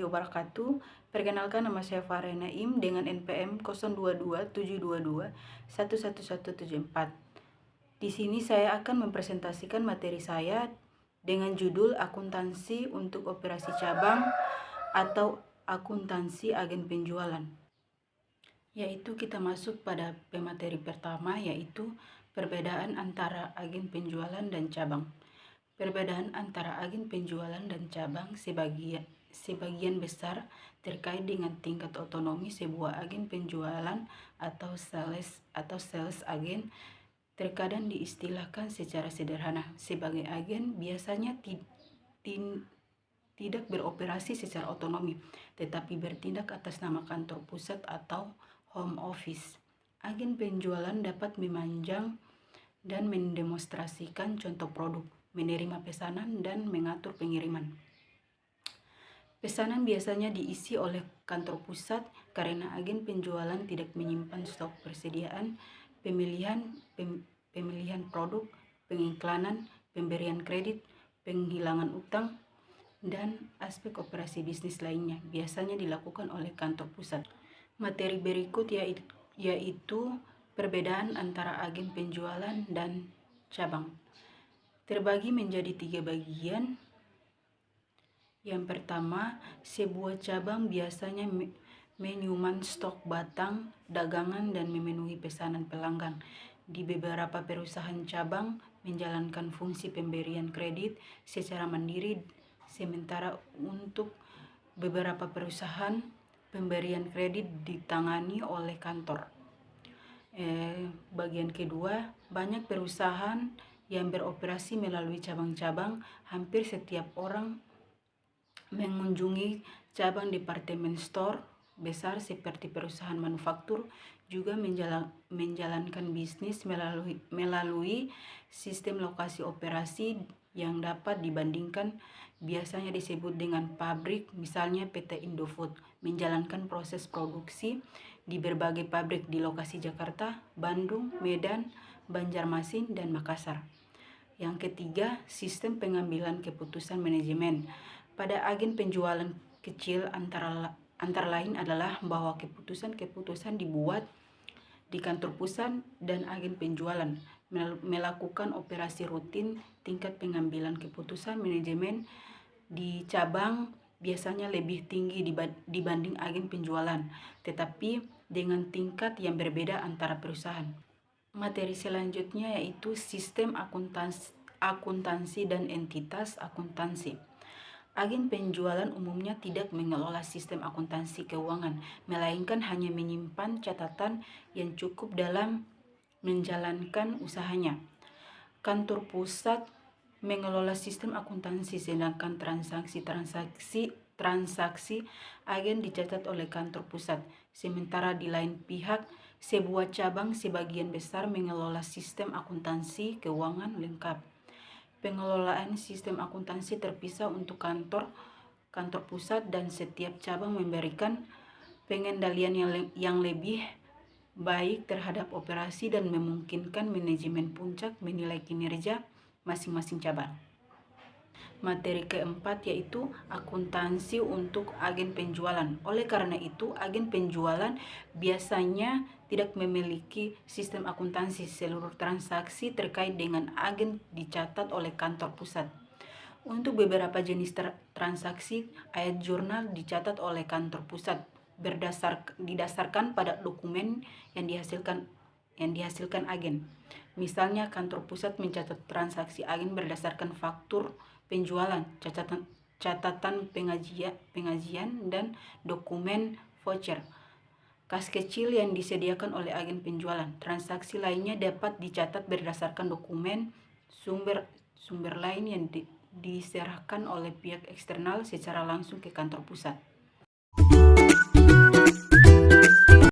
wabarakatuh. Perkenalkan, nama saya Farah Naim dengan NPM 022722111174. Di sini saya akan mempresentasikan materi saya dengan judul akuntansi untuk operasi cabang atau akuntansi agen penjualan. Yaitu kita masuk pada pemateri pertama, yaitu perbedaan antara agen penjualan dan cabang. Perbedaan antara agen penjualan dan cabang sebagian besar terkait dengan tingkat otonomi sebuah agen penjualan atau sales agen. Terkadang diistilahkan secara sederhana sebagai agen, biasanya tidak beroperasi secara otonomi, tetapi bertindak atas nama kantor pusat atau home office. Agen penjualan dapat memanjang dan mendemonstrasikan contoh produk, menerima pesanan, dan mengatur pengiriman. Pesanan biasanya diisi oleh kantor pusat karena agen penjualan tidak menyimpan stok persediaan, pemilihan produk, pengiklanan, pemberian kredit, penghilangan utang, dan aspek operasi bisnis lainnya biasanya dilakukan oleh kantor pusat. Materi berikut yaitu perbedaan antara agen penjualan dan cabang. Terbagi menjadi 3 bagian. Yang pertama, sebuah cabang biasanya menyuman stok batang dagangan dan memenuhi pesanan pelanggan. Di beberapa perusahaan cabang menjalankan fungsi pemberian kredit secara mandiri, sementara untuk beberapa perusahaan pemberian kredit ditangani oleh kantor. Bagian kedua, banyak perusahaan yang beroperasi melalui cabang-cabang. Hampir setiap orang mengunjungi cabang departemen store besar seperti perusahaan manufaktur, juga menjalankan bisnis melalui sistem lokasi operasi yang dapat dibandingkan, biasanya disebut dengan pabrik. Misalnya PT Indofood menjalankan proses produksi di berbagai pabrik di lokasi Jakarta, Bandung, Medan, Banjarmasin, dan Makassar. Yang ketiga, sistem pengambilan keputusan manajemen. Pada agen penjualan kecil antara lain adalah bahwa keputusan dibuat di kantor pusat, dan agen penjualan melakukan operasi rutin. Tingkat pengambilan keputusan manajemen di cabang biasanya lebih tinggi dibanding agen penjualan, tetapi dengan tingkat yang berbeda antara perusahaan. Materi selanjutnya yaitu sistem akuntansi dan entitas akuntansi. Agen penjualan umumnya tidak mengelola sistem akuntansi keuangan, melainkan hanya menyimpan catatan yang cukup dalam menjalankan usahanya. Kantor pusat mengelola sistem akuntansi, sedangkan transaksi agen dicatat oleh kantor pusat. Sementara di lain pihak, sebuah cabang sebagian besar mengelola sistem akuntansi keuangan lengkap. Pengelolaan sistem akuntansi terpisah untuk kantor pusat, dan setiap cabang memberikan pengendalian yang lebih baik terhadap operasi dan memungkinkan manajemen puncak menilai kinerja masing-masing cabang. Materi keempat yaitu akuntansi untuk agen penjualan. Oleh karena itu, agen penjualan biasanya tidak memiliki sistem akuntansi. Seluruh transaksi terkait dengan agen dicatat oleh kantor pusat. Untuk beberapa jenis transaksi, ayat jurnal dicatat oleh kantor pusat didasarkan pada dokumen yang dihasilkan agen. Misalnya, kantor pusat mencatat transaksi agen berdasarkan faktur penjualan, catatan pengajian, dan dokumen voucher. Kas kecil yang disediakan oleh agen penjualan. Transaksi lainnya dapat dicatat berdasarkan dokumen sumber lain yang diserahkan oleh pihak eksternal secara langsung ke kantor pusat.